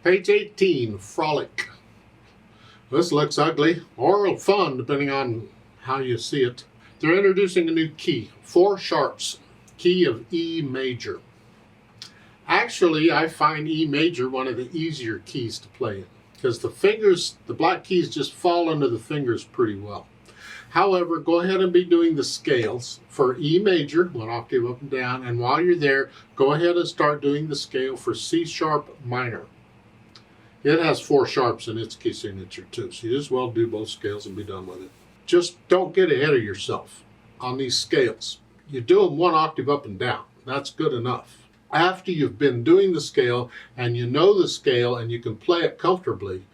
Page 18, Frolic. This looks ugly or fun depending on how you see it. They're introducing a new key, 4 sharps, key of E major. Actually, I find E major one of the easier keys to play in because the fingers, the black keys just fall under the fingers pretty well. However, go ahead and be doing the scales for E major, 1 octave up and down, and while you're there, go ahead and start doing the scale for C sharp minor. It has 4 sharps in its key signature too, so you just well do both scales and be done with it. Just don't get ahead of yourself on these scales. You do them 1 octave up and down. That's good enough. After you've been doing the scale and you know the scale and you can play it comfortably,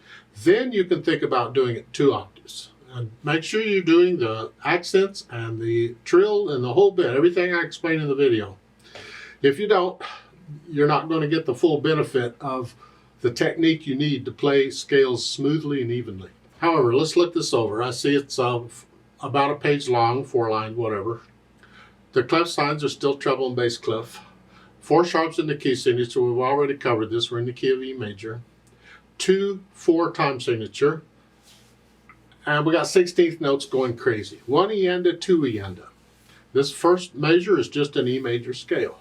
then you can think about doing it 2 octaves. And make sure you're doing the accents and the trill and the whole bit, everything I explained in the video. If you don't, you're not going to get the full benefit of the technique you need to play scales smoothly and evenly. However, let's look this over. I see it's about a page long, 4 lines, whatever. The clef signs are still treble and bass clef. 4 sharps in the key signature. We've already covered this. We're in the key of E major. 2/4 time signature. And we got 16th notes going crazy. 1 ienda, 2 ienda. This first measure is just an E major scale.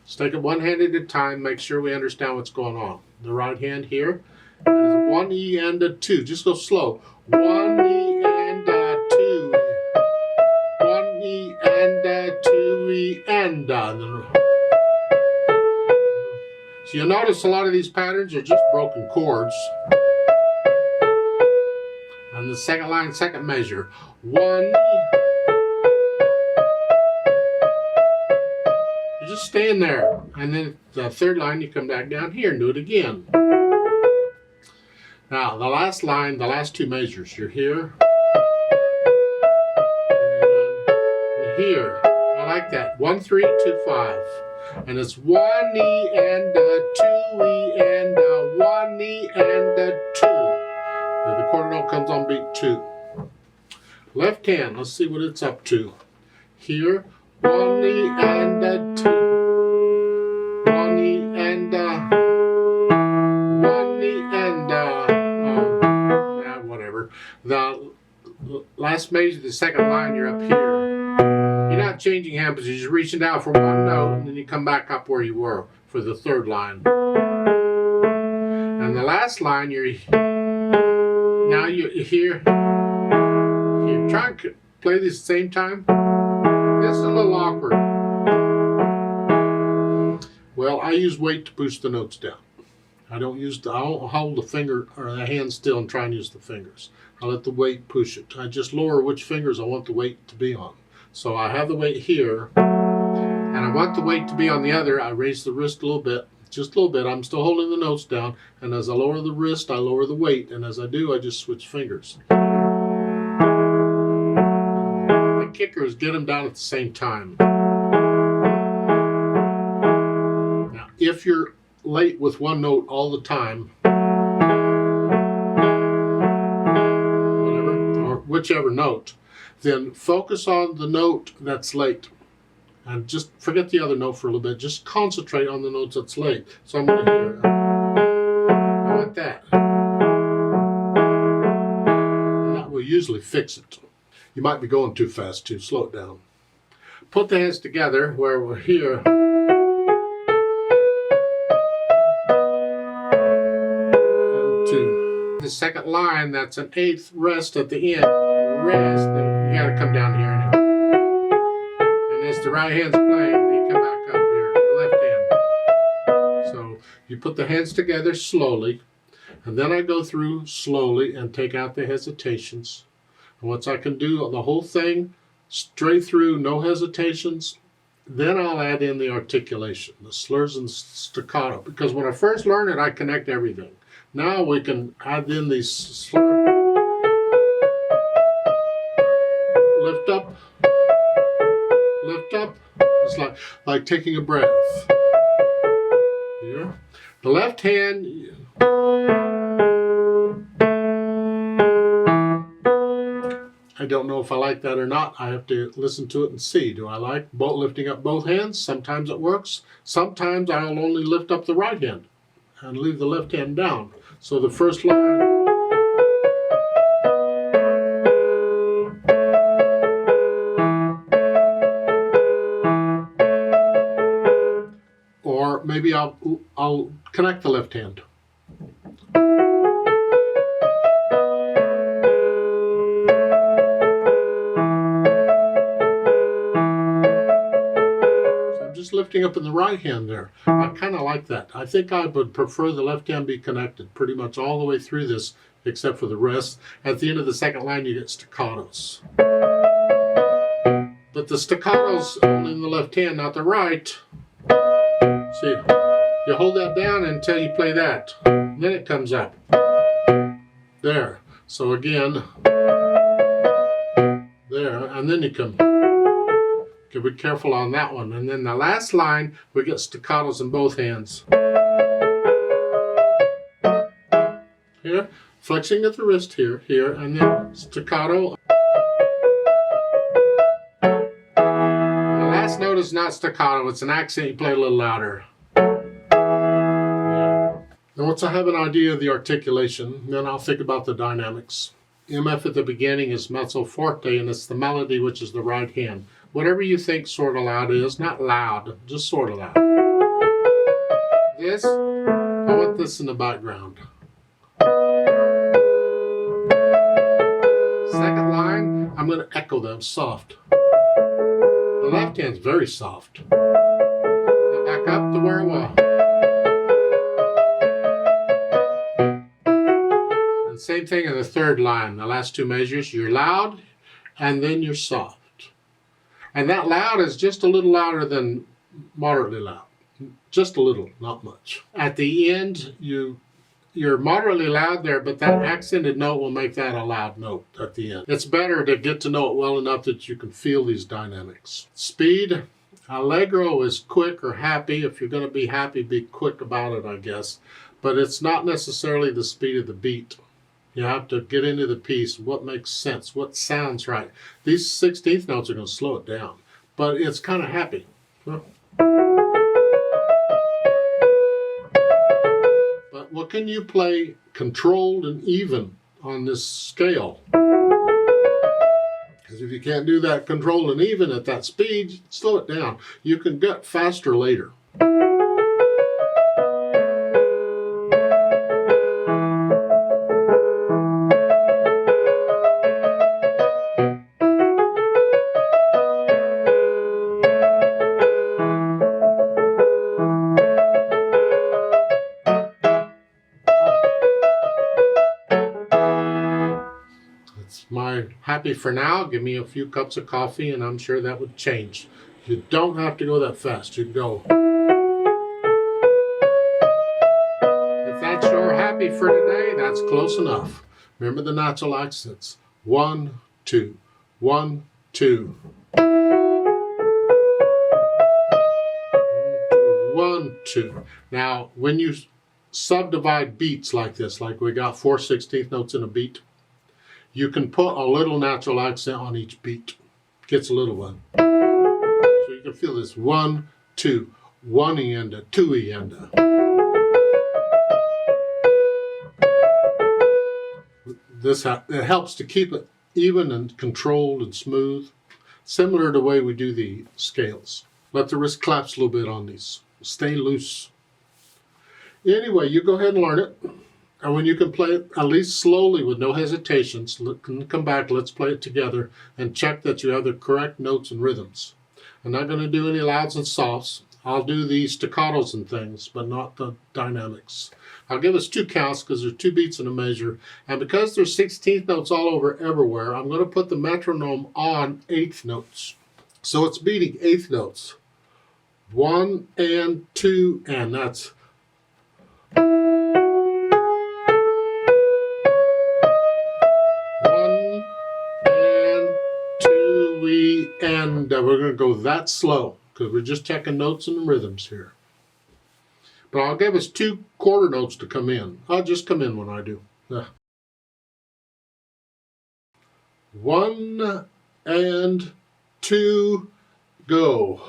Let's take it one hand at a time, make sure we understand what's going on. The right hand here is 1 ienda, 2. Just go slow. 1 ienda, 2. 1 ienda, 2 ienda. So you'll notice a lot of these patterns are just broken chords. And the second line, second measure. 1. You're just staying there. And then the third line, you come back down here and do it again. Now, the last line, the last 2 measures, you're here. And here. I like that. 1, 3, 2, 5. And it's 1 ienda, 2 ienda, 1 ienda, 2. The quarter note comes on beat 2. Left hand, let's see what it's up to. Here, 1 ienda, 2. 1 ienda, 1 ienda. Yeah, whatever. The last measure, the second line, you're up here. You're not changing hand position, you're just reaching down for 1 note and then you come back up where you were for the third line. And the last line, you're now you're here. Try and play this at the same time. This is a little awkward. Well, I use weight to push the notes down. I don't hold the finger or the hand still and try and use the fingers. I let the weight push it. I just lower which fingers I want the weight to be on. So I have the weight here, and I want the weight to be on the other. I raise the wrist a little bit, just a little bit. I'm still holding the notes down, and as I lower the wrist, I lower the weight, and as I do, I just switch fingers. The kicker is get them down at the same time. Now, if you're late with 1 note all the time, whatever, or whichever note, then focus on the note that's late. And just forget the other note for a little bit. Just concentrate on the notes that's late. So I'm going to hear it. I want that. And that will usually fix it. You might be going too fast too. Slow it down. Put the hands together where we're here. And 2. The second line, that's an 8th rest at the end. Rest. You got to come down here. And as the right hand's playing, you come back up here, the left hand. So you put the hands together slowly, and then I go through slowly and take out the hesitations. And once I can do the whole thing straight through, no hesitations, then I'll add in the articulation, the slurs and staccato. Because when I first learned it, I connect everything. Now we can add in these slurs. Lift up, lift up. It's like taking a breath. Here. The left hand. I don't know if I like that or not. I have to listen to it and see. Do I like lifting up both hands? Sometimes it works. Sometimes I'll only lift up the right hand. and leave the left hand down. So the first line, or maybe I'll connect the left hand. Lifting up in the right hand there. I kind of like that. I think I would prefer the left hand be connected pretty much all the way through this, except for the rest. At the end of the second line, you get staccatos. But the staccatos only in the left hand, not the right. See, you hold that down until you play that. Then it comes up. There. So again, there, and then you come. Be careful on that one. And then the last line, we get staccatos in both hands. Here, flexing at the wrist here, and then staccato. And the last note is not staccato, it's an accent you play a little louder. Yeah. And once I have an idea of the articulation, then I'll think about the dynamics. MF at the beginning is mezzo forte, and it's the melody, which is the right hand. Whatever you think sort of loud is, not loud, just sort of loud. This, I want this in the background. Second line, I'm going to echo them soft. The left hand's very soft. Then back up to where it was. And same thing in the third line, the last two measures, you're loud and then you're soft. And that loud is just a little louder than moderately loud. Just a little, not much. At the end, you're moderately loud there, but that accented note will make that a loud note at the end. It's better to get to know it well enough that you can feel these dynamics. Speed, allegro is quick or happy. If you're going to be happy, be quick about it, I guess. But it's not necessarily the speed of the beat. You have to get into the piece, what makes sense, what sounds right. These 16th notes are going to slow it down, but it's kind of happy. But what can you play controlled and even on this scale? Because if you can't do that controlled and even at that speed, slow it down. You can get faster later. My happy for now, give me a few cups of coffee and I'm sure that would change. You don't have to go that fast, you can go. If that's your happy for today, that's close enough. Remember the natural accents. 1, 2, 1, 2. 1, 2. Now, when you subdivide beats like this, like we got 4 16th notes in a beat, you can put a little natural accent on each beat. Gets a little one. So you can feel this 1, 2, 1 ienda, 2 ienda. It helps to keep it even and controlled and smooth, similar to the way we do the scales. Let the wrist collapse a little bit on these. Stay loose. Anyway, you go ahead and learn it. And when you can play it at least slowly with no hesitations, come back, let's play it together and check that you have the correct notes and rhythms. I'm not going to do any louds and softs. I'll do the staccatos and things, but not the dynamics. I'll give us 2 counts because there's 2 beats in a measure. And because there's 16th notes all over everywhere, I'm going to put the metronome on 8th notes. So it's beating 8th notes. 1 and 2 and that's 1 and 2 and we're going to go that slow because we're just checking notes and rhythms here. But I'll give us 2 quarter notes to come in. I'll just come in when I do. 1 and 2, go.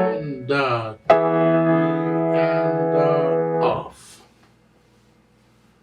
And